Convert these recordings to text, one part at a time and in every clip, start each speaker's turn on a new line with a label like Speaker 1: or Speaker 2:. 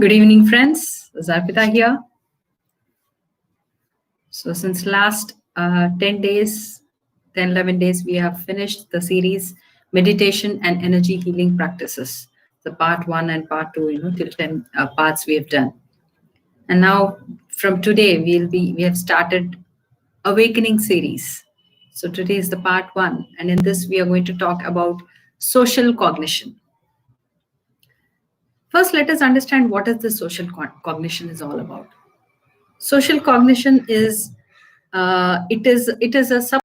Speaker 1: Good evening, friends. Zarpita here. So since last 10 days, 10, 11 days, we have finished the series Meditation and Energy Healing Practices. The part 1 and part 2, till 10 parts we have done. And now from today, we have started Awakening series. So today is the part 1. And in this, we are going to talk about social cognition. First, let us understand what is the social cognition is all about. Social cognition is it is a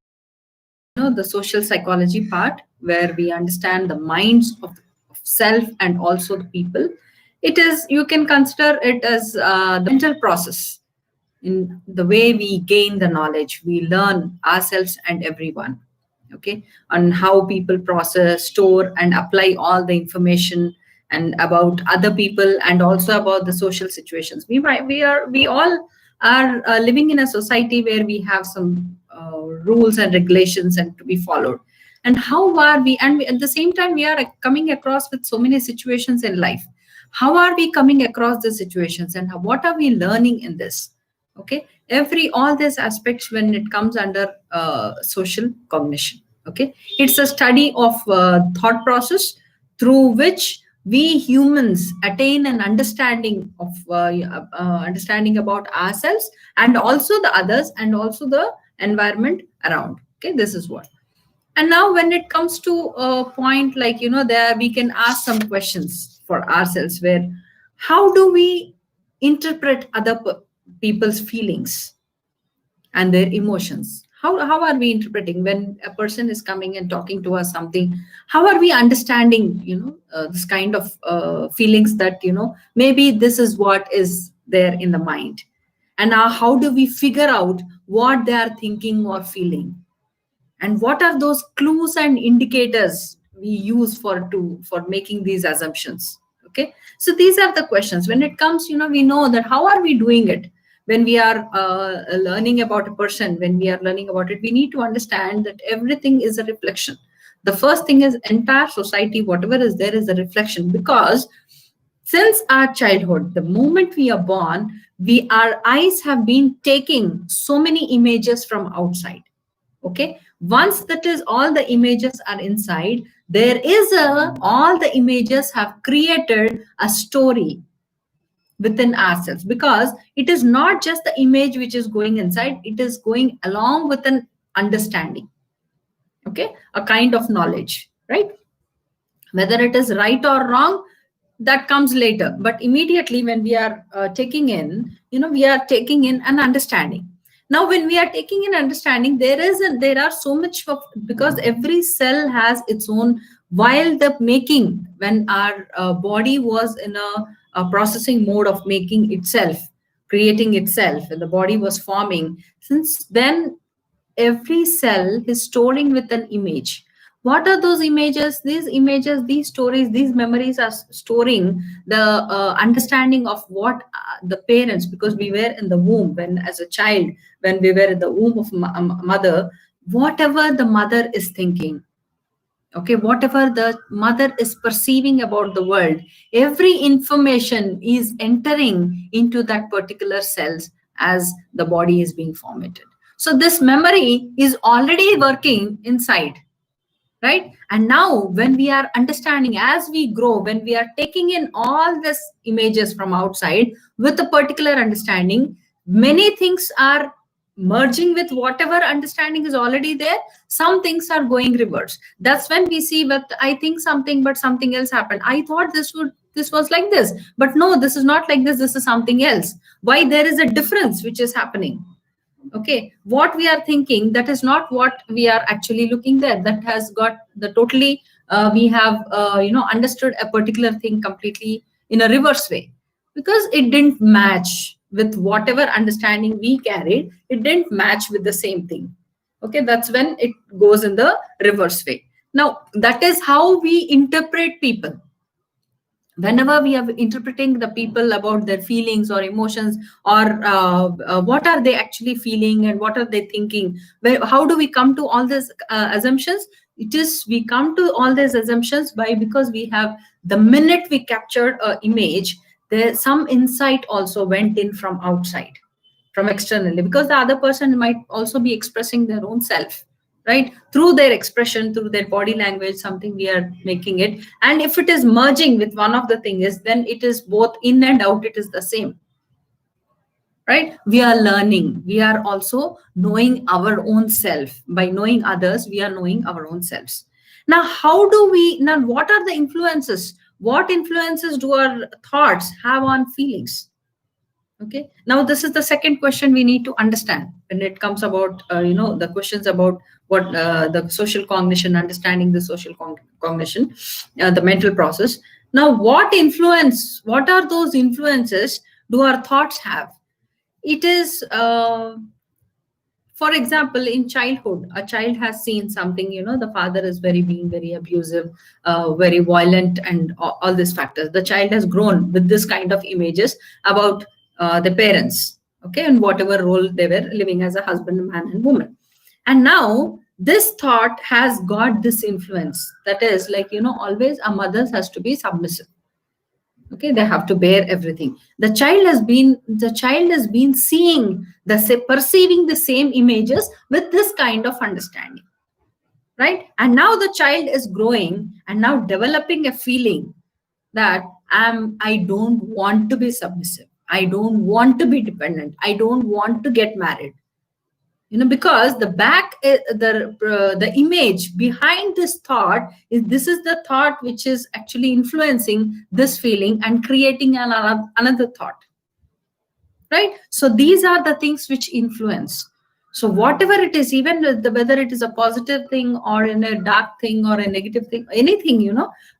Speaker 1: the social psychology part where we understand the minds of self and also the people. It is, you can consider it as the mental process in the way we gain the knowledge, we learn ourselves and everyone, okay, on how people process, store, and apply all the information and about other people and also about the social situations. We all are living in a society where we have some rules and regulations and to be followed. And how are we, and at the same time, we are coming across with so many situations in life. How are we coming across the situations and what are we learning in this? Okay, all these aspects when it comes under social cognition. Okay, it's a study of thought process through which we humans attain an understanding of understanding about ourselves and also the others and also the environment around. Okay, this is what. And now when it comes to a point like, there we can ask some questions for ourselves where how do we interpret other people's feelings and their emotions? How are we interpreting when a person is coming and talking to us something? How are we understanding, this kind of feelings that, maybe this is what is there in the mind? And now how do we figure out what they are thinking or feeling? And what are those clues and indicators we use for making these assumptions? Okay, so these are the questions. When it comes, we know that how are we doing it? When we are learning about a person, when we are learning about it, we need to understand that everything is a reflection. The first thing is entire society, whatever is there is a reflection, because since our childhood, the moment we are born, our eyes have been taking so many images from outside. Okay, once that is all the images are inside, there is all the images have created a story within ourselves, because it is not just the image which is going inside, it is going along with an understanding, okay, a kind of knowledge, right? Whether it is right or wrong, that comes later, but immediately when we are taking in, we are taking in an understanding. Now when we are taking in understanding, there are so much of, because every cell has its own, while the making, when our body was in a processing mode of making itself, creating itself, and the body was forming, since then every cell is storing with an image. What are those images? These images, these stories, these memories are storing the understanding of what the parents, because we were in the womb, when as a child, when we were in the womb of mother, whatever the mother is thinking, okay, whatever the mother is perceiving about the world, every information is entering into that particular cells as the body is being formatted. So this memory is already working inside, right? And now when we are understanding, as we grow, when we are taking in all these images from outside with a particular understanding, many things are merging with whatever understanding is already there. Some things are going reverse. That's when we see, but I think something, but something else happened. I thought this was like this, but no, this is not like this, this is something else. Why? There is a difference which is happening. Okay, what we are thinking, that is not what we are actually looking there. That has got the totally we have understood a particular thing completely in a reverse way, because it didn't match with whatever understanding we carried. It didn't match with the same thing. Okay, that's when it goes in the reverse way. Now that is how we interpret people. Whenever we are interpreting the people about their feelings or emotions, or what are they actually feeling and what are they thinking, how do we come to all these assumptions? It is, we come to all these assumptions because we have, the minute we captured an image, there some insight also went in from outside, from externally, because the other person might also be expressing their own self, right? Through their expression, through their body language, something we are making it. And if it is merging with one of the things, then it is both in and out, it is the same, right? We are learning, we are also knowing our own self. By knowing others, we are knowing our own selves. Now how do we, now what are the influences, what influences do our thoughts have on feelings? Okay, now this is the second question we need to understand when it comes about the questions about what the social cognition, understanding the social cognition, the mental process. Now what are those influences do our thoughts have? It is for example, in childhood, a child has seen something, the father is being very abusive, very violent, and all these factors. The child has grown with this kind of images about the parents, okay, and whatever role they were living as a husband, man, and woman. And now this thought has got this influence, that is like, always a mother has to be submissive. Okay, they have to bear everything. The child has been seeing perceiving the same images with this kind of understanding, right? And now the child is growing and now developing a feeling that I don't want to be submissive, I don't want to be dependent, I don't want to get married, because the image behind this thought is, this is the thought which is actually influencing this feeling and creating another thought, right? So these are the things which influence. So whatever it is, even whether it is a positive thing or in a dark thing or a negative thing, anything,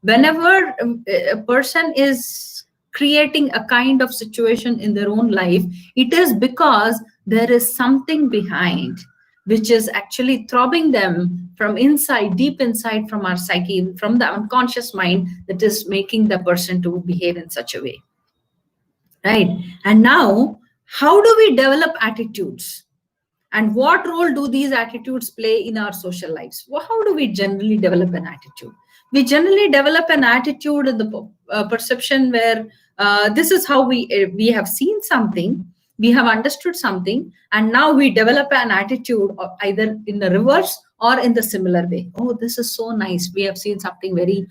Speaker 1: whenever a person is creating a kind of situation in their own life, it is because there is something behind which is actually throbbing them from inside, deep inside, from our psyche, from the unconscious mind, that is making the person to behave in such a way, right? And now, how do we develop attitudes? And what role do these attitudes play in our social lives? Well, how do we generally develop an attitude? We generally develop an attitude in the perception where this is how we have seen something, we have understood something, and now we develop an attitude either in the reverse or in the similar way. Oh, this is so nice. We have seen something very,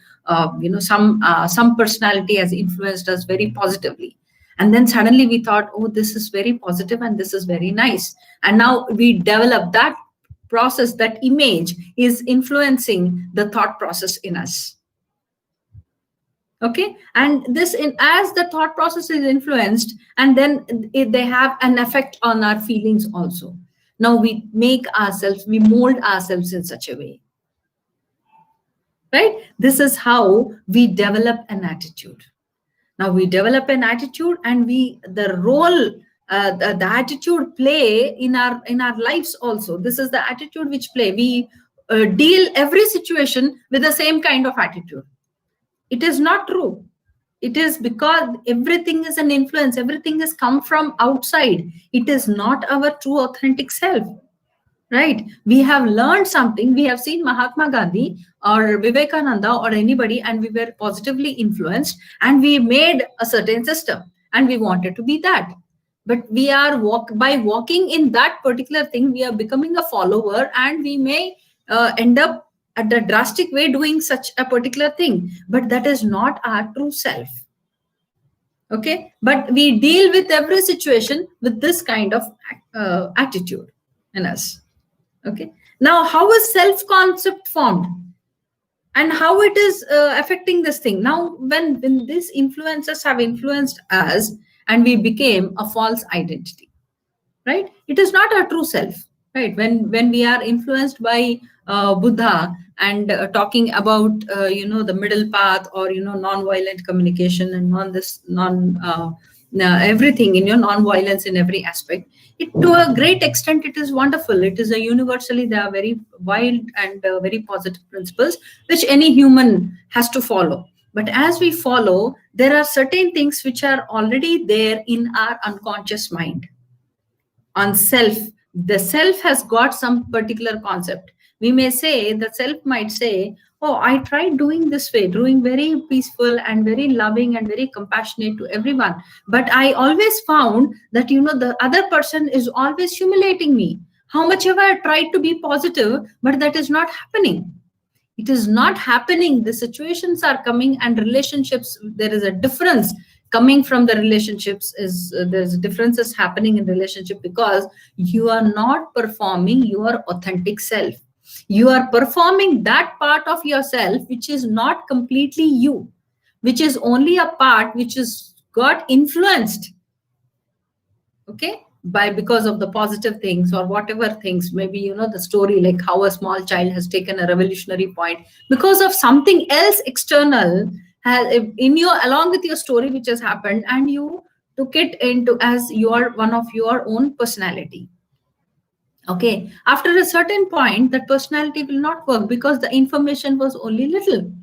Speaker 1: some personality has influenced us very positively. And then suddenly we thought, oh, this is very positive and this is very nice. And now we develop that process, that image is influencing the thought process in us. Okay, and as the thought process is influenced, and then they have an effect on our feelings also. Now we mold ourselves in such a way, right? This is how we develop an attitude. Now we develop an attitude, and the role the attitude play in our lives also. This is the attitude which play. We deal every situation with the same kind of attitude. It is not true. It is because everything is an influence. Everything has come from outside. It is not our true authentic self. Right? We have learned something. We have seen Mahatma Gandhi or Vivekananda or anybody, and we were positively influenced, and we made a certain system, and we wanted to be that. But we are by walking in that particular thing, we are becoming a follower, and we may end up at a drastic way doing such a particular thing. But that is not our true self. Okay? But we deal with every situation with this kind of attitude in us. Okay. Now, how is self-concept formed, and how it is affecting this thing? Now, when these influences have influenced us, and we became a false identity, right? It is not our true self, right? When we are influenced by Buddha and talking about the middle path, or non-violent communication, and everything in your non-violence in every aspect, to a great extent it is wonderful. It is universally, they are very wild and very positive principles which any human has to follow. But as we follow, there are certain things which are already there in our unconscious mind. On self, the self has got some particular concept. We may say, the self might say, oh, I tried doing this way, doing very peaceful and very loving and very compassionate to everyone, but I always found that, the other person is always humiliating me. How much ever I tried to be positive, but that is not happening. It is not happening. The situations are coming, and relationships, there is a difference coming from the relationships. There's differences happening in relationship because you are not performing your authentic self. You are performing that part of yourself which is not completely you, which is only a part which is got influenced, okay, by because of the positive things or whatever things. Maybe the story, like how a small child has taken a revolutionary point because of something else external has in your, along with your story which has happened, and you took it into as your one of your own personality. Okay, after a certain point, that personality will not work because the information was only little,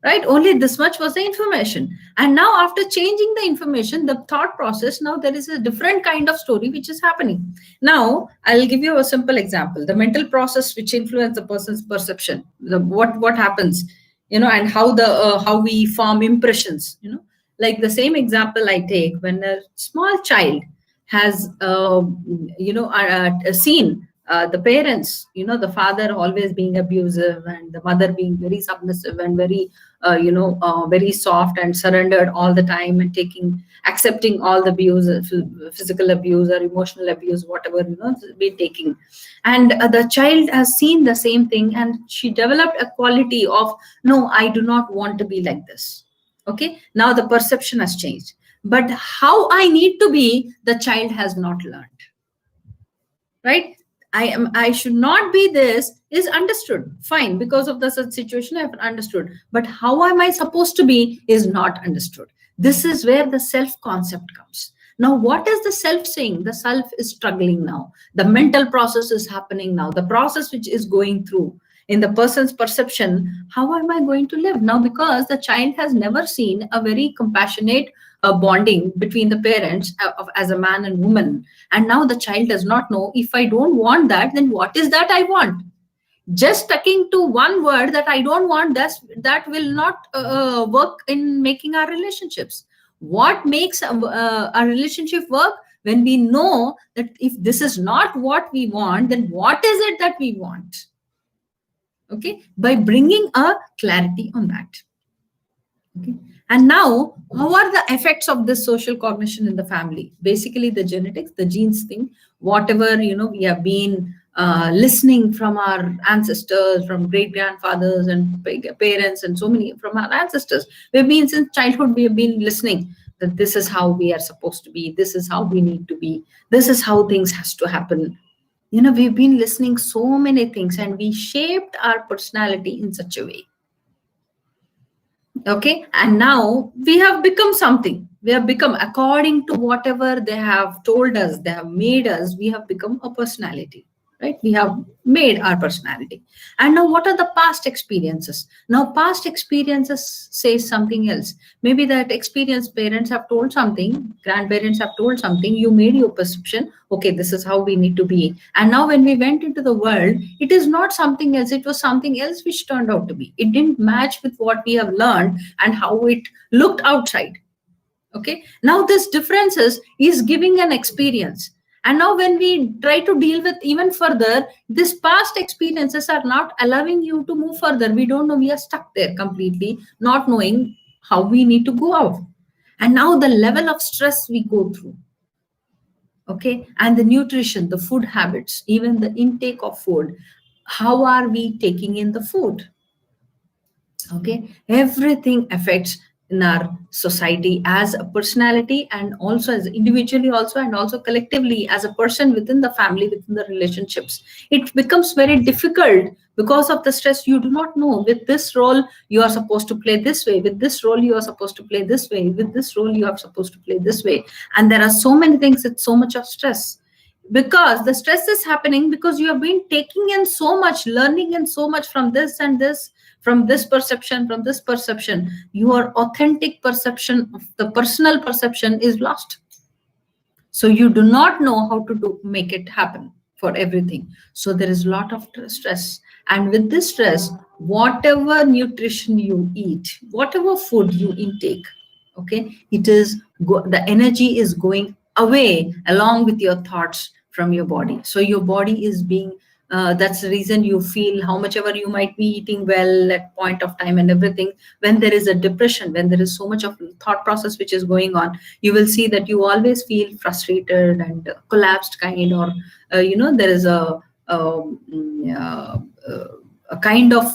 Speaker 1: right? Only this much was the information. And now after changing the information, the thought process, now there is a different kind of story which is happening. Now I'll give you a simple example. The mental process which influence the person's perception, what happens, and how we form impressions, like the same example I take. When a small child has seen the parents, the father always being abusive and the mother being very submissive and very very soft and surrendered all the time, and accepting all the abuse, physical abuse or emotional abuse, whatever be taking. And the child has seen the same thing, and she developed a quality of, no, I do not want to be like this. Okay, now the perception has changed, but how I need to be, the child has not learned, right? I should not be this is understood, fine, because of the such situation I've understood, but how am I supposed to be is not understood. This is where the self concept comes. Now what is the self saying? The self is struggling now, the mental process is happening now, the process which is going through in the person's perception. How am I going to live now? Because the child has never seen a very compassionate bonding between the parents as a man and woman. And now the child does not know, if I don't want that, then what is that I want? Just sticking to one word that I don't want, that will not work in making our relationships. What makes a relationship work? When we know that if this is not what we want, then what is it that we want? Okay, by bringing a clarity on that. Okay, and now how are the effects of this social cognition in the family? Basically the genetics, the genes thing, whatever we have been listening from our ancestors, from great grandfathers and parents, and so many from our ancestors. We've been, since childhood we have been listening that this is how we are supposed to be, this is how we need to be, this is how things has to happen. We've been listening so many things, and we shaped our personality in such a way. Okay, and now we have become something. We have become, according to whatever they have told us, they have made us, we have become a personality, right? We have made our personality. And now what are the past experiences? Now past experiences say something else. Maybe that experience, parents have told something, grandparents have told something, you made your perception, okay, this is how we need to be. And now when we went into the world, it is not something else, it was something else which turned out to be. It didn't match with what we have learned and how it looked outside. Okay, now this differences is giving an experience. And now when we try to deal with even further, these past experiences are not allowing you to move further. We don't know, we are stuck there completely, not knowing how we need to go out. And now the level of stress we go through. Okay, and the nutrition, the food habits, even the intake of food. How are we taking in the food? Okay, everything affects in our society as a personality, and also as individually also, and also collectively as a person within the family, within the relationships. It becomes very difficult because of the stress. You do not know, with this role you are supposed to play this way, with this role you are supposed to play this way, with this role you are supposed to play this way. And there are so many things, it's so much of stress, because the stress is happening because you have been taking in so much, learning in so much from this and this, from this perception, from this perception. Your authentic perception of the personal perception is lost. So you do not know how to make it happen for everything. So there is a lot of stress. And with this stress, whatever nutrition you eat, whatever food you intake, okay, it is the energy is going away along with your thoughts from your body. So your body is being that's the reason you feel how much ever you might be eating well at point of time and everything. When there is a depression, when there is so much of thought process which is going on, you will see that you always feel frustrated and collapsed kind, or there is um, uh, a kind of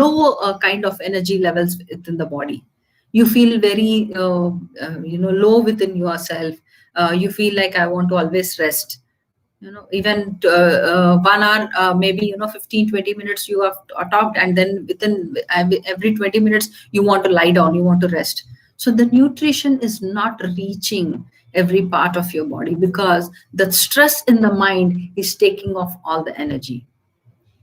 Speaker 1: low kind of energy levels within the body. You feel very low within yourself. You feel like I want to always rest. Even 1 hour, maybe 15-20 minutes you have talked, and then within every 20 minutes you want to lie down, you want to rest. So the nutrition is not reaching every part of your body, because the stress in the mind is taking off all the energy,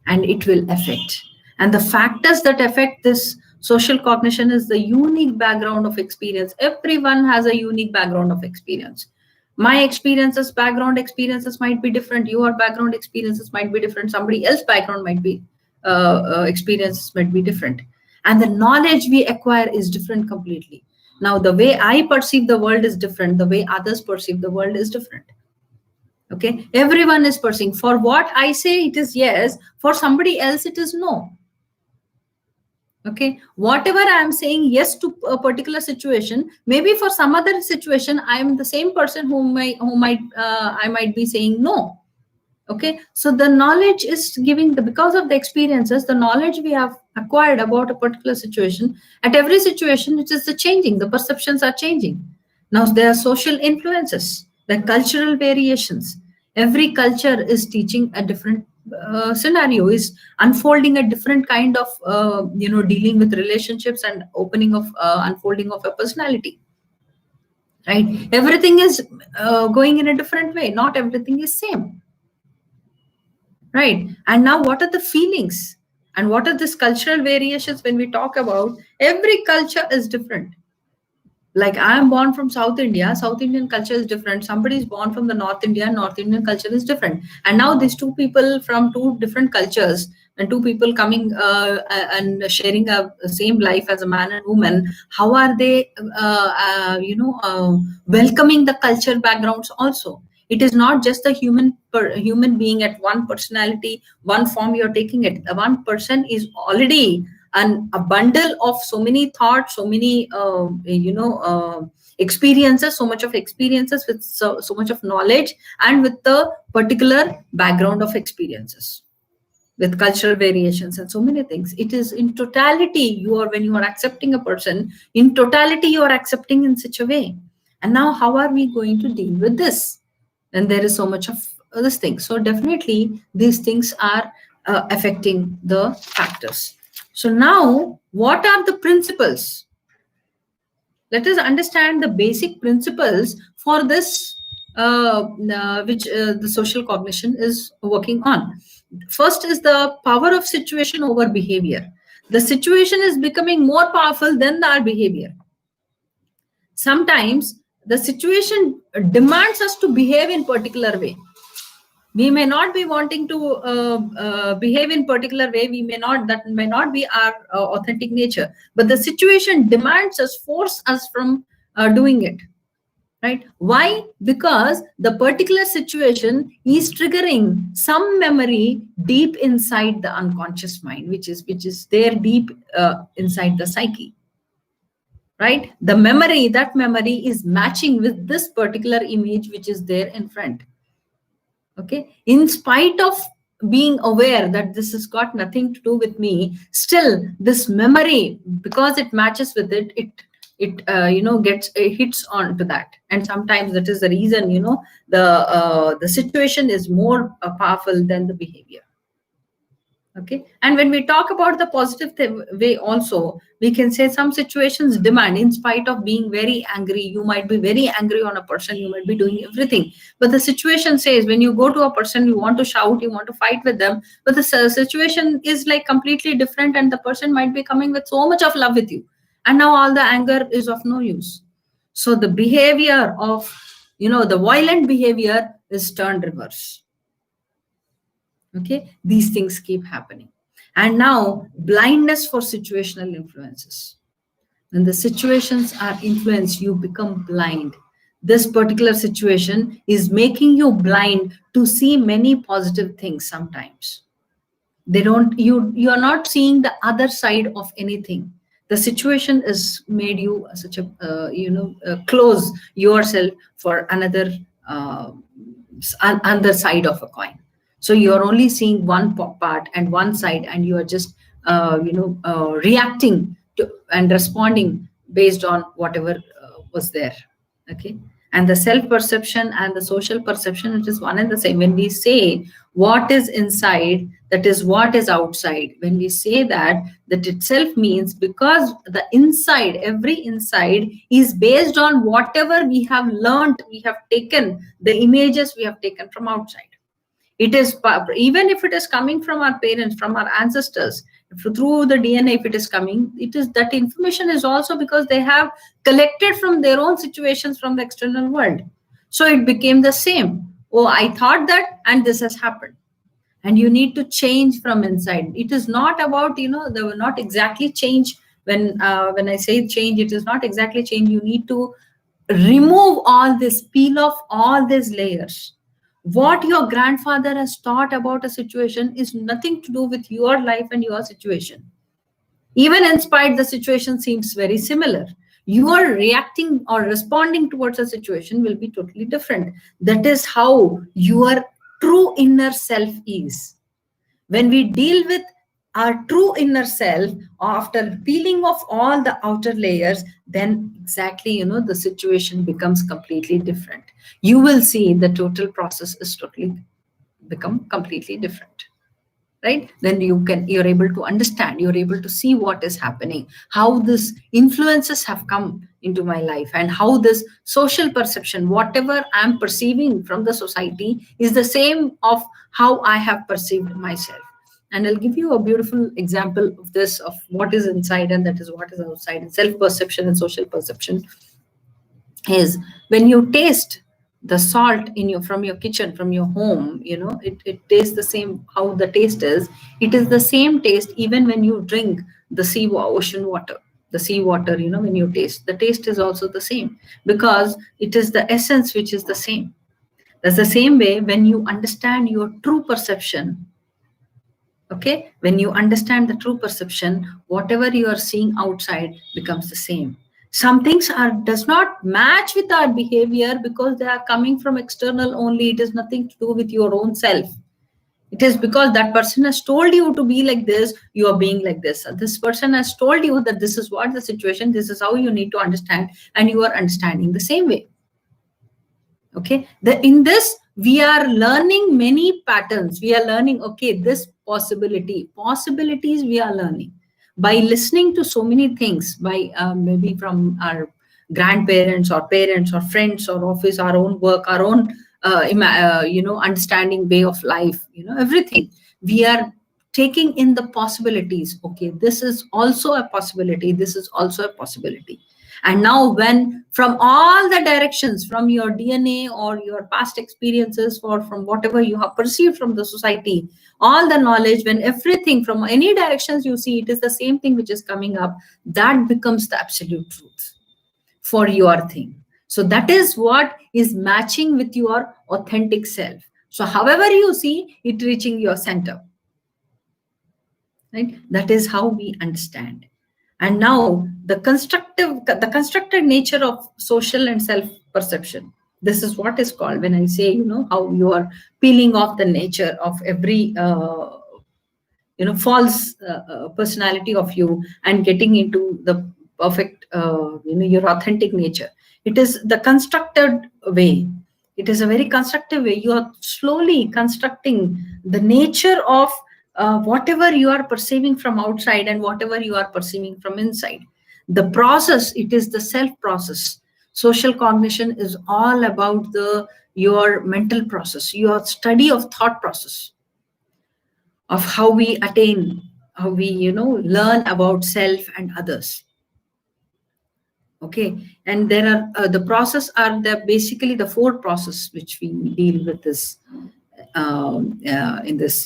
Speaker 1: and it will affect. And the factors that affect this social cognition is the unique background of experience. Everyone has a unique background of experience. My experiences, background experiences might be different. Your background experiences might be different. Somebody else's background might be experiences might be different. And the knowledge we acquire is different completely. Now, the way I perceive the world is different. The way others perceive the world is different. Okay, everyone is perceiving. For what I say, it is yes. For somebody else, it is no. Okay, whatever I am saying yes to a particular situation, maybe for some other situation, I am the same person I might be saying no. Okay, so the knowledge is giving because of the experiences, the knowledge we have acquired about a particular situation. At every situation, it is the changing. The perceptions are changing. Now there are social influences, the cultural variations. Every culture is teaching a different scenario, is unfolding a different kind of dealing with relationships and opening of unfolding of a personality. Right, everything is going in a different way. Not everything is same. Right, and now what are the feelings and what are these cultural variations? When we talk about, every culture is different. Like I am born from South India, South Indian culture is different. Somebody is born from the North India, North Indian culture is different. And now these two people from two different cultures, and two people coming and sharing a same life as a man and woman, how are they welcoming the culture backgrounds also? It is not just a human being at one personality, one form you're taking it. One person is already a bundle of so many thoughts, so many experiences, so much of experiences with so much of knowledge, and with the particular background of experiences, with cultural variations and so many things. It is in totality, when you are accepting a person, in totality you are accepting in such a way. And now how are we going to deal with this? And there is so much of this thing. So definitely these things are affecting the factors. So now, what are the principles? Let us understand the basic principles for this, which the social cognition is working on. First is the power of situation over behavior. The situation is becoming more powerful than our behavior. Sometimes the situation demands us to behave in particular way. We may not be wanting to behave in particular way. That may not be our authentic nature, but the situation demands us, force us from doing it. Right? Why? Because the particular situation is triggering some memory deep inside the unconscious mind, which is there deep inside the psyche. Right? That memory is matching with this particular image which is there in front. Okay, in spite of being aware that this has got nothing to do with me, still this memory, because it matches with it hits on to that. And sometimes that is the reason the situation is more powerful than the behavior. Okay, and when we talk about the positive way also, we can say some situations demand, in spite of being very angry, you might be very angry on a person, you might be doing everything, but the situation says, when you go to a person, you want to shout, you want to fight with them, but the situation is like completely different, and the person might be coming with so much of love with you, and now all the anger is of no use. So the behavior of the violent behavior is turned reverse. Okay, these things keep happening. And now blindness for situational influences. When the situations are influenced, you become blind. This particular situation is making you blind to see many positive things sometimes. They don't, you are not seeing the other side of anything. The situation is made you such a close yourself for another other side of a coin. So you're only seeing one part and one side, and you are just reacting to and responding based on whatever was there. Okay. And the self perception and the social perception, it is one and the same. When we say what is inside, that is what is outside. When we say that, that itself means, because the inside, every inside is based on whatever we have learned, we have taken, the images we have taken from outside. It is, even if it is coming from our parents, from our ancestors, if through the DNA, if it is coming, it is, that information is also because they have collected from their own situations from the external world. So it became the same. Oh, I thought that, and this has happened. And you need to change from inside. It is not about, they will not exactly change. When I say change, it is not exactly change. You need to remove all this, peel off all these layers. What your grandfather has taught about a situation is nothing to do with your life and your situation. Even in spite the situation seems very similar, your reacting or responding towards a situation will be totally different. That is how your true inner self is. When we deal with our true inner self, after peeling off all the outer layers, then exactly, the situation becomes completely different. You will see the total process is totally become completely different. Right? Then you're able to understand, you're able to see what is happening, how this influences have come into my life, and how this social perception, whatever I'm perceiving from the society, is the same of how I have perceived myself. And I'll give you a beautiful example of this, of what is inside and that is what is outside. And self perception and social perception is, when you taste the salt in your, from your kitchen, from your home, it tastes the same. How the taste is, it is the same taste even when you drink the ocean water, the sea water. When you taste, the taste is also the same, because it is the essence which is the same. That's the same way when you understand your true perception. Okay, when you understand the true perception, whatever you are seeing outside becomes the same. Some things are does not match with our behavior because they are coming from external only. It is nothing to do with your own self. It is because that person has told you to be like this, you are being like this. This person has told you that this is what the situation, this is how you need to understand, and you are understanding the same way. Okay, in this we are learning many patterns. We are learning, okay, this possibilities we are learning by listening to so many things, by maybe from our grandparents or parents or friends or office, our own work, our own understanding way of life, everything. We are taking in the possibilities. Okay, this is also a possibility, this is also a possibility. And now, when from all the directions, from your DNA or your past experiences, or from whatever you have perceived from the society, all the knowledge, when everything from any directions you see, it is the same thing which is coming up, that becomes the absolute truth for your thing. So that is what is matching with your authentic self. So however you see it reaching your center, right? That is how we understand. And now the constructed nature of social and self perception, this is what is called, when I say, how you are peeling off the nature of every false personality of you and getting into the perfect your authentic nature. It is the constructed way. It is a very constructive way. You are slowly constructing the nature of whatever you are perceiving from outside and whatever you are perceiving from inside. The process, it is the self process. Social cognition is all about your mental process, your study of thought process, of how we attain, how we learn about self and others. Okay, and there are the process are the basically the four process which we deal with this. in this,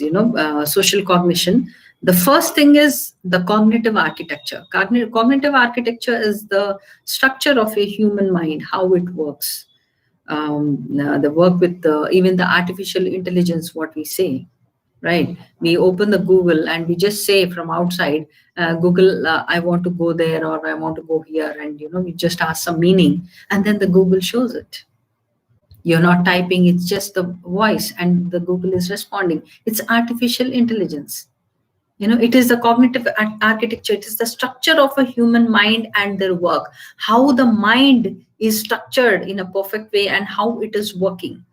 Speaker 1: social cognition. The first thing is the cognitive architecture. Cognitive architecture is the structure of a human mind, how it works. The work with even the artificial intelligence, what we say, right? We open the Google and we just say from outside, Google, I want to go there, or I want to go here, and we just ask some meaning, and then the Google shows it. You're not typing, it's just the voice, and the Google is responding. It's artificial intelligence. It is the cognitive architecture. It is the structure of a human mind and their work, how the mind is structured in a perfect way and how it is working.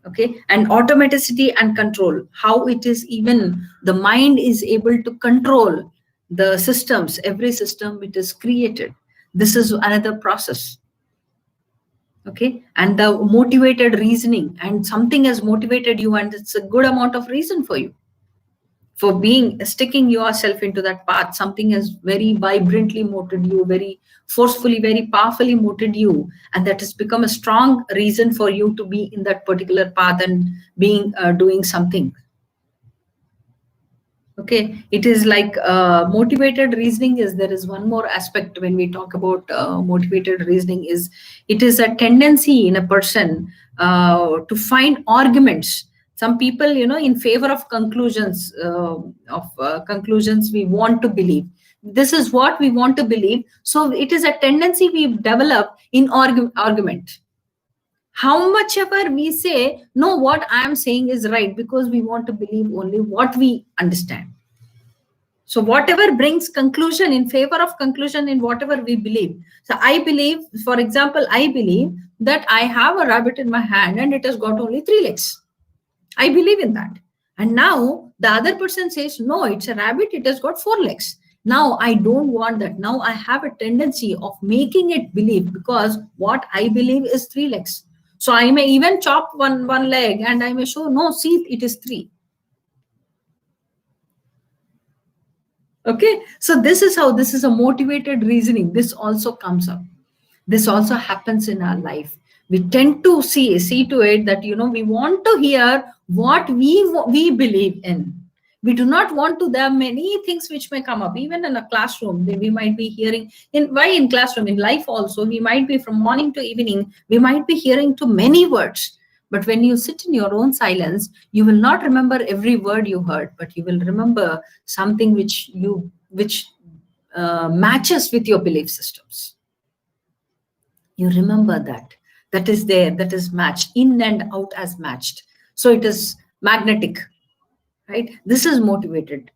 Speaker 1: Okay, and automaticity and control, how it is, even the mind is able to control the systems, every system it is created. This is another process. Okay, and the motivated reasoning, and something has motivated you and it's a good amount of reason for you for being sticking yourself into that path. Something has very vibrantly motivated you, very forcefully, very powerfully motivated you, and that has become a strong reason for you to be in that particular path and being doing something. Okay, it is like motivated reasoning is, there is one more aspect when we talk about motivated reasoning, is it is a tendency in a person to find arguments. Some people, in favor of conclusions, conclusions we want to believe. This is what we want to believe. So it is a tendency we develop in argument. How much ever we say, no, what I am saying is right, because we want to believe only what we understand. So whatever brings conclusion, in favor of conclusion in whatever we believe. So I believe, for example, I believe that I have a rabbit in my hand and it has got only 3 legs. I believe in that. And now the other person says, no, it's a rabbit, it has got 4 legs. Now I don't want that. Now I have a tendency of making it believe, because what I believe is 3 legs. So I may even chop one leg and I may show, no, see, it is 3. Okay, so this is how, this is a motivated reasoning. This also comes up. This also happens in our life. We tend to see to it that, we want to hear what we believe in. We do not want to, there are many things which may come up, even in a classroom. We might be hearing, in classroom, in life also, we might be from morning to evening, we might be hearing to many words. But when you sit in your own silence, you will not remember every word you heard, but you will remember something which matches with your belief systems. You remember that is there, that is matched, in and out as matched. So it is magnetic, right? This is motivated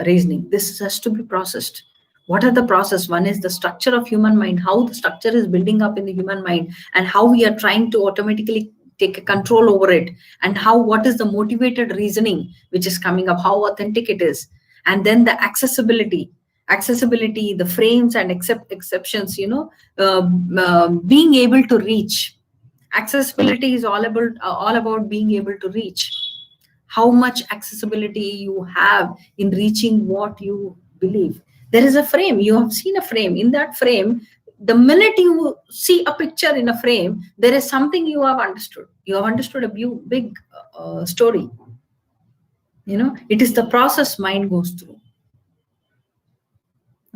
Speaker 1: reasoning. This has to be processed. What are the process? One is the structure of human mind, how the structure is building up in the human mind, and how we are trying to automatically take a control over it, and what is the motivated reasoning which is coming up, how authentic it is. And then the accessibility, the frames and exceptions, being able to reach. Accessibility is all about being able to reach. How much accessibility you have in reaching what you believe. There is a frame, you have seen a frame. In that frame, the minute you see a picture in a frame, there is something you have understood. You have understood a big story. It is the process mind goes through.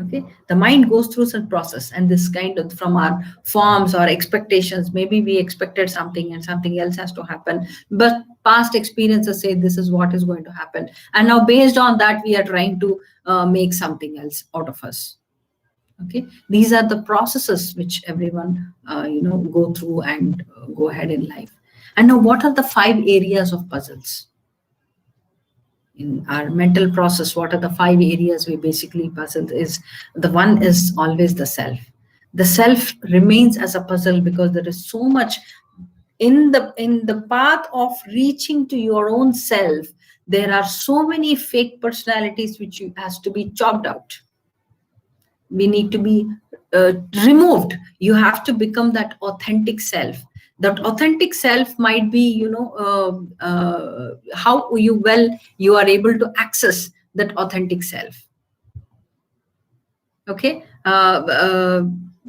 Speaker 1: Okay, the mind goes through some process, and this kind of, from our forms or expectations, maybe we expected something and something else has to happen, but past experiences say this is what is going to happen, and now based on that we are trying to make something else out of us. Okay, these are the processes which everyone go through and go ahead in life. And now, what are the 5 areas of puzzles in our mental process? What are the 5 areas we basically puzzle? Is the one is always the self. The self remains as a puzzle, because there is so much in the path of reaching to your own self. There are so many fake personalities which has to be chopped out. We need to be removed. You have to become that authentic self. That authentic self might be, how you are able to access that authentic self. Okay,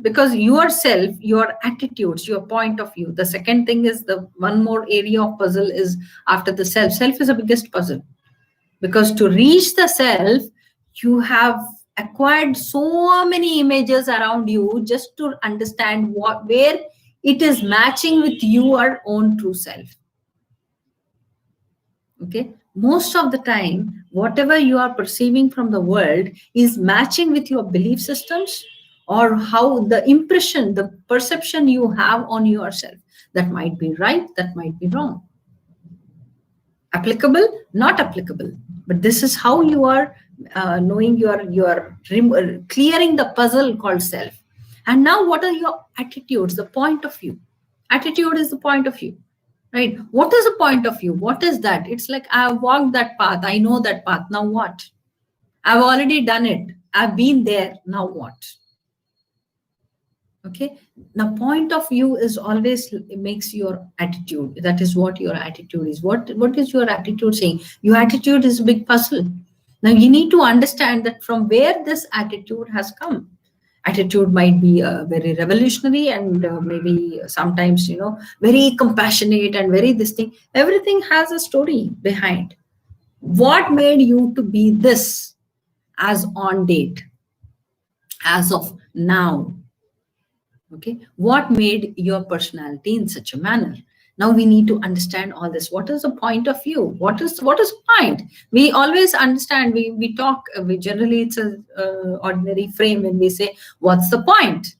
Speaker 1: because yourself, your attitudes, your point of view. The second thing is, the one more area of puzzle is after the self. Self is the biggest puzzle, because to reach the self, you have acquired so many images around you just to understand where it is matching with your own true self. Okay, most of the time whatever you are perceiving from the world is matching with your belief systems, or how the impression, the perception you have on yourself. That might be right, that might be wrong, applicable, not applicable, but this is how you are knowing, you are clearing the puzzle called self. And now what are your attitudes, the point of view? Attitude is the point of view, right? What is the point of view? What is that? It's like, I've walked that path, I know that path, now what? I've already done it, I've been there, now what? Okay, now point of view is always, it makes your attitude. That is what your attitude is. What is your attitude saying? Your attitude is a big puzzle. Now you need to understand that from where this attitude has come. Attitude might be very revolutionary, and maybe sometimes, very compassionate and very this thing. Everything has a story behind. What made you to be this as on date, as of now? Okay, what made your personality in such a manner? Now we need to understand all this. What is the point of view? What is point? We always understand, we talk, we generally, it's a ordinary frame when we say, what's the point?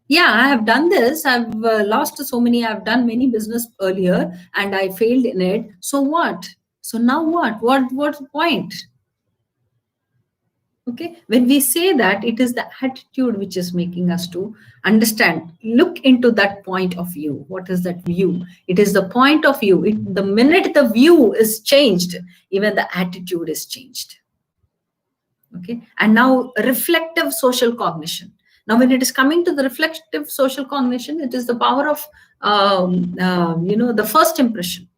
Speaker 1: Yeah, I have done this, I've lost so many, I've done many business earlier and I failed in it, so what? So now what's the point? Okay, when we say that, it is the attitude which is making us to understand, look into that point of view. What is that view? It is the point of view. The minute the view is changed, even the attitude is changed. Okay, and now reflective social cognition. Now when it is coming to the reflective social cognition, it is the power of the first impression.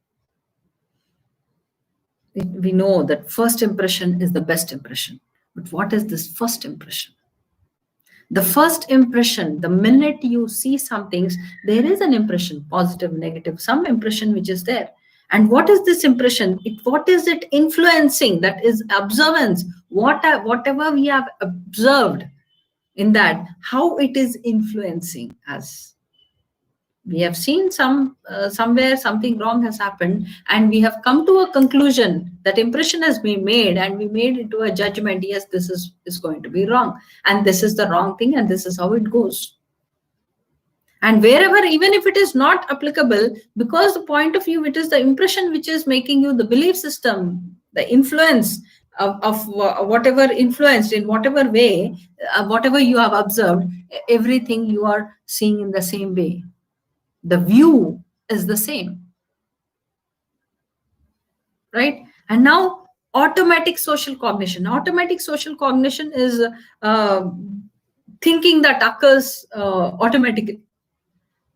Speaker 1: We know that first impression is the best impression. But what is this first impression? The first impression, the minute you see some things, there is an impression, positive, negative, some impression which is there. And what is this impression? What is it influencing? That is observance. Whatever we have observed in that, how it is influencing us. We have seen somewhere something wrong has happened, and we have come to a conclusion. That impression has been made, and we made into a judgment. Yes, this is going to be wrong, and this is the wrong thing, and this is how it goes. And wherever, even if it is not applicable, because the point of view, it is the impression which is making you, the belief system, the influence of whatever influenced in whatever way, whatever you have observed, everything you are seeing in the same way. The view is the same, right? And now automatic social cognition. Automatic social cognition is thinking that occurs automatically.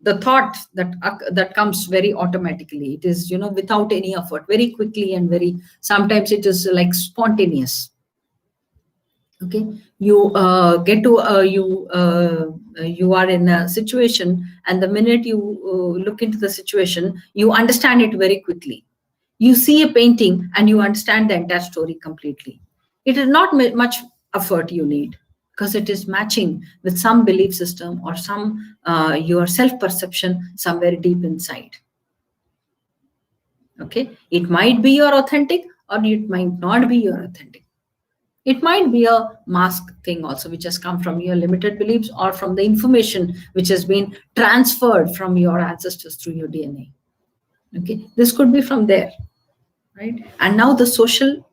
Speaker 1: The thought that comes very automatically. It is, without any effort, very quickly, and sometimes it is like spontaneous. Okay, you get to you are in a situation, and the minute you look into the situation, you understand it very quickly. You see a painting and you understand the entire story completely. It is not much effort you need, because it is matching with some belief system or some your self-perception somewhere deep inside. Okay, it might be your authentic, or it might not be your authentic. It might be a mask thing also, which has come from your limited beliefs, or from the information which has been transferred from your ancestors through your DNA. Okay, this could be from there, right? And now the social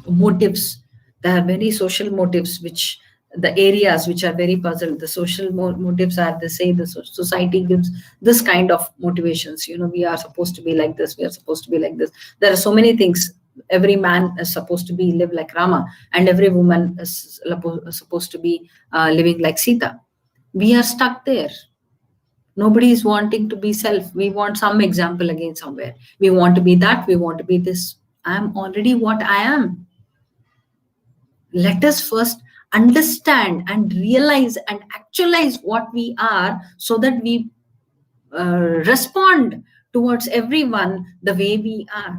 Speaker 1: motives. There are many social motives, which the areas which are very puzzled. The social motives are, they say, the society gives this kind of motivations. We are supposed to be like this. We are supposed to be like this. There are so many things. Every man is supposed to be live like Rama, and every woman is supposed to be living like Sita. We are stuck there. Nobody is wanting to be self. We want some example again somewhere. We want to be that. We want to be this. I am already what I am. Let us first understand and realize and actualize what we are, so that we respond towards everyone the way we are.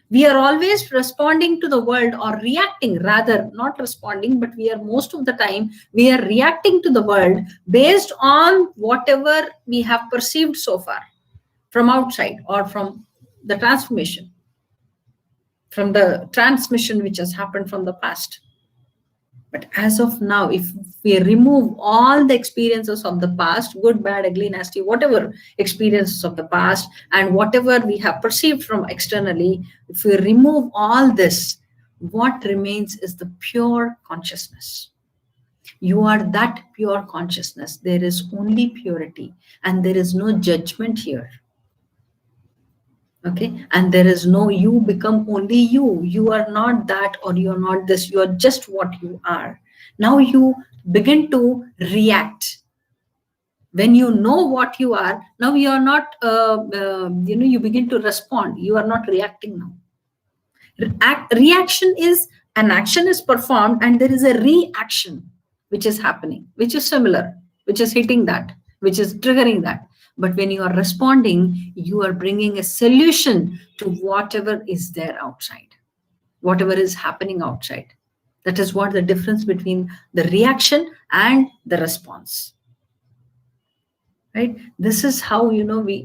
Speaker 1: We are always responding to the world, or reacting, rather not responding, but we are, most of the time we are reacting to the world based on whatever we have perceived so far from outside, or from the transformation, from the transmission which has happened from the past. But as of now, if we remove all the experiences of the past, good, bad, ugly, nasty, whatever experiences of the past, and whatever we have perceived from externally, if we remove all this, what remains is the pure consciousness. You are that pure consciousness. There is only purity, and there is no judgment here. Okay, and there is no you become only you are not that, or you are not this, you are just what you are. Now you begin to react. When you know what you are, now you are not you begin to respond. You are not reacting now. Reaction is, an action is performed and there is a reaction which is happening, which is similar, which is hitting that, which is triggering that. But when you are responding, you are bringing a solution to whatever is there outside, whatever is happening outside. That is what the difference between the reaction and the response. Right? This is how,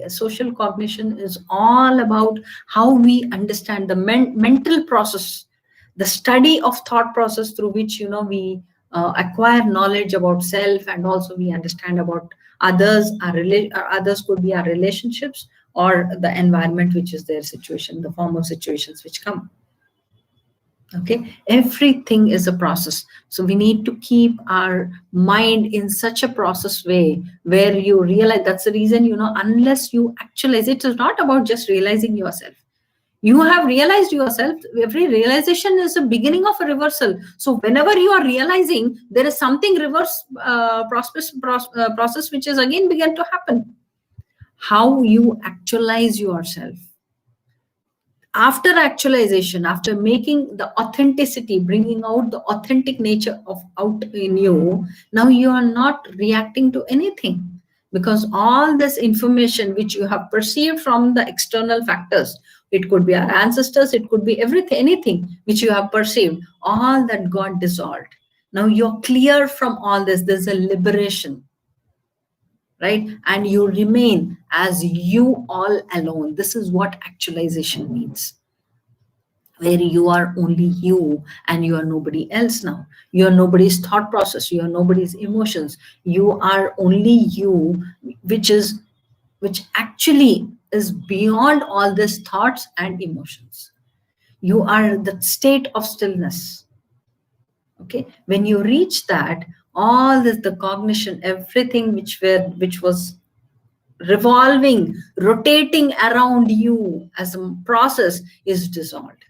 Speaker 1: social cognition is all about how we understand the mental process, the study of thought process through which, we acquire knowledge about self, and also we understand about others. Others could be our relationships, or the environment, which is their situation, the form of situations which come. Okay, everything is a process. So we need to keep our mind in such a process way where you realize. That's the reason, unless you actualize, it is not about just realizing yourself. You have realized yourself. Every realization is a beginning of a reversal. So whenever you are realizing, there is something reverse process which is again began to happen. How you actualize yourself. After actualization, after making the authenticity, bringing out the authentic nature of out in you, now you are not reacting to anything, because all this information which you have perceived from the external factors, it could be our ancestors, it could be everything, anything which you have perceived, all that got dissolved. Now you're clear from all this. There's a liberation. Right? And you remain as you all alone. This is what actualization means, where you are only you and you are nobody else now. You are nobody's thought process. You are nobody's emotions. You are only you, which actually is beyond all these thoughts and emotions. You are the state of stillness. Okay, when you reach that, all this, the cognition, everything which was revolving, rotating around you as a process is dissolved.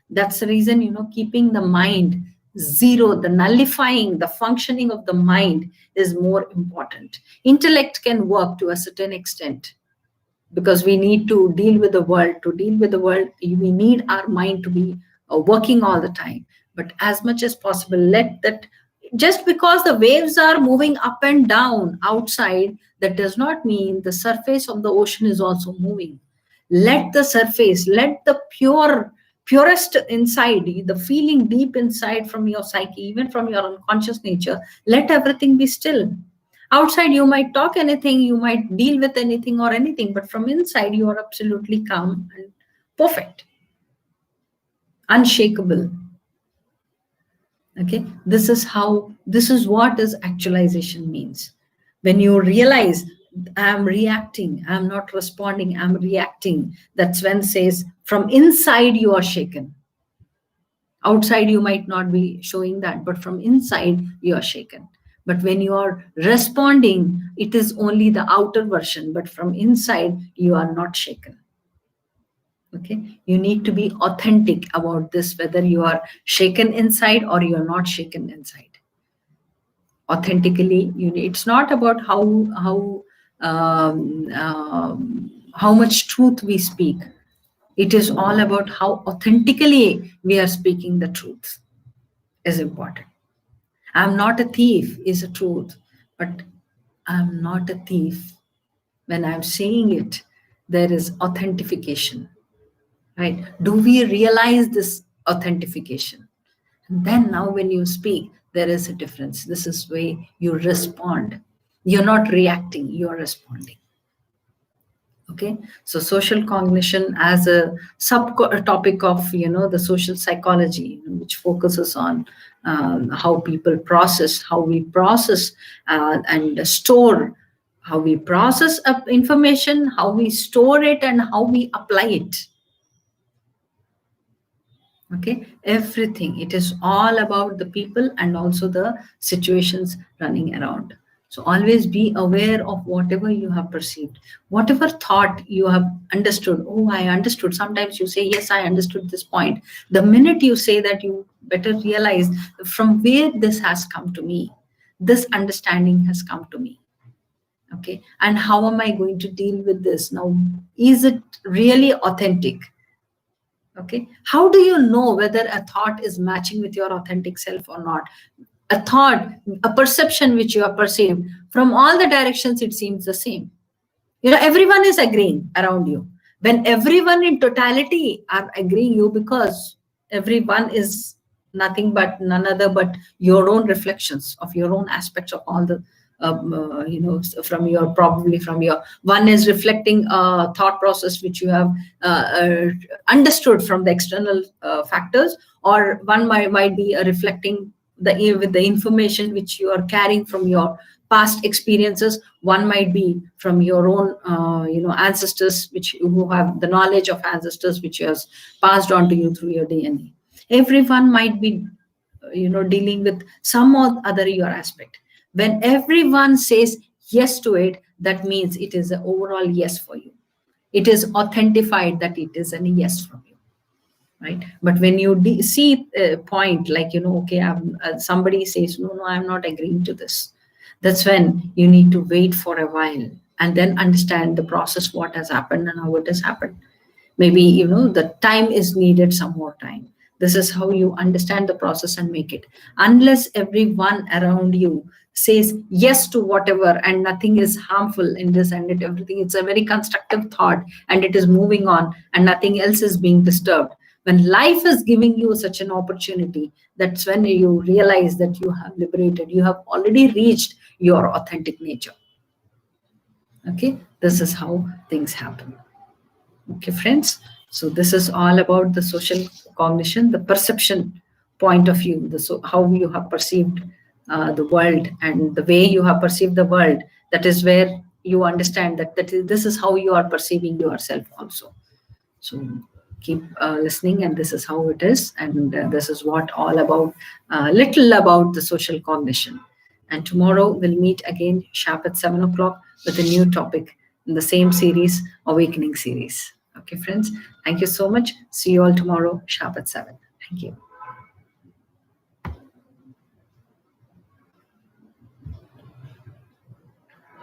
Speaker 1: That's the reason, keeping the mind zero, the nullifying, the functioning of the mind is more important. Intellect can work to a certain extent, because we need to deal with the world. To deal with the world, we need our mind to be working all the time. But as much as possible, let that, just because the waves are moving up and down outside, that does not mean the surface of the ocean is also moving. Let the surface, let the purest inside, the feeling deep inside from your psyche, even from your unconscious nature, let everything be still. Outside, you might talk anything, you might deal with anything or anything, but from inside, you are absolutely calm and perfect, unshakable. Okay, this is what is actualization means. When you realize, I'm reacting, I'm not responding, I'm reacting, that's when says from inside you are shaken. Outside you might not be showing that, but from inside you are shaken. But when you are responding, it is only the outer version, but from inside you are not shaken. Okay, you need to be authentic about this, whether you are shaken inside or you are not shaken inside. Authentically, it's not about how much truth we speak. It is all about how authentically we are speaking the truth is important. I'm not a thief is a truth, but I'm not a thief. When I'm saying it, there is authentication, right? Do we realize this authentication? And then now when you speak, there is a difference. This is where you respond. You're not reacting, you're responding. Okay, so social cognition as a subtopic of the social psychology, which focuses on how people process, how we process and store, how we process up information, how we store it, and how we apply it. Okay, everything, it is all about the people and also the situations running around. So always be aware of whatever you have perceived, whatever thought you have understood. Oh, I understood. Sometimes you say, yes, I understood this point. The minute you say that, you better realize from where this has come to me, this understanding has come to me. Okay, and how am I going to deal with this now? Is it really authentic? Okay, how do you know whether a thought is matching with your authentic self or not? A thought, a perception which you have perceived, from all the directions it seems the same. Everyone is agreeing around you. When everyone in totality are agreeing you, because everyone is nothing but none other but your own reflections of your own aspects of all the from your, probably from your, one is reflecting a thought process which you have understood from the external factors, or one might be reflecting with the information which you are carrying from your past experiences. One might be from your own ancestors, who have the knowledge of ancestors which has passed on to you through your DNA. Everyone might be dealing with some or other your aspect. When everyone says yes to it, that means it is an overall yes for you. It is authentified that it is a yes from you, right? But when you see a point like, okay, somebody says, no, I'm not agreeing to this, that's when you need to wait for a while and then understand the process, what has happened and how it has happened. Maybe the time is needed, some more time. This is how you understand the process and make it. Unless everyone around you says yes to whatever and nothing is harmful in this, and everything, it's a very constructive thought and it is moving on and nothing else is being disturbed. When life is giving you such an opportunity, that's when you realize that you have liberated, you have already reached your authentic nature. Okay, this is how things happen. Okay, friends. So this is all about the social cognition, the perception point of view, how you have perceived the world, and the way you have perceived the world. That is where you understand that this is how you are perceiving yourself also. So keep listening, and this is how it is, and this is what all about, little about the social cognition. And tomorrow we'll meet again sharp at 7 o'clock with a new topic in the same series, Awakening series. Okay, friends, thank you so much. See you all tomorrow sharp at 7. Thank you.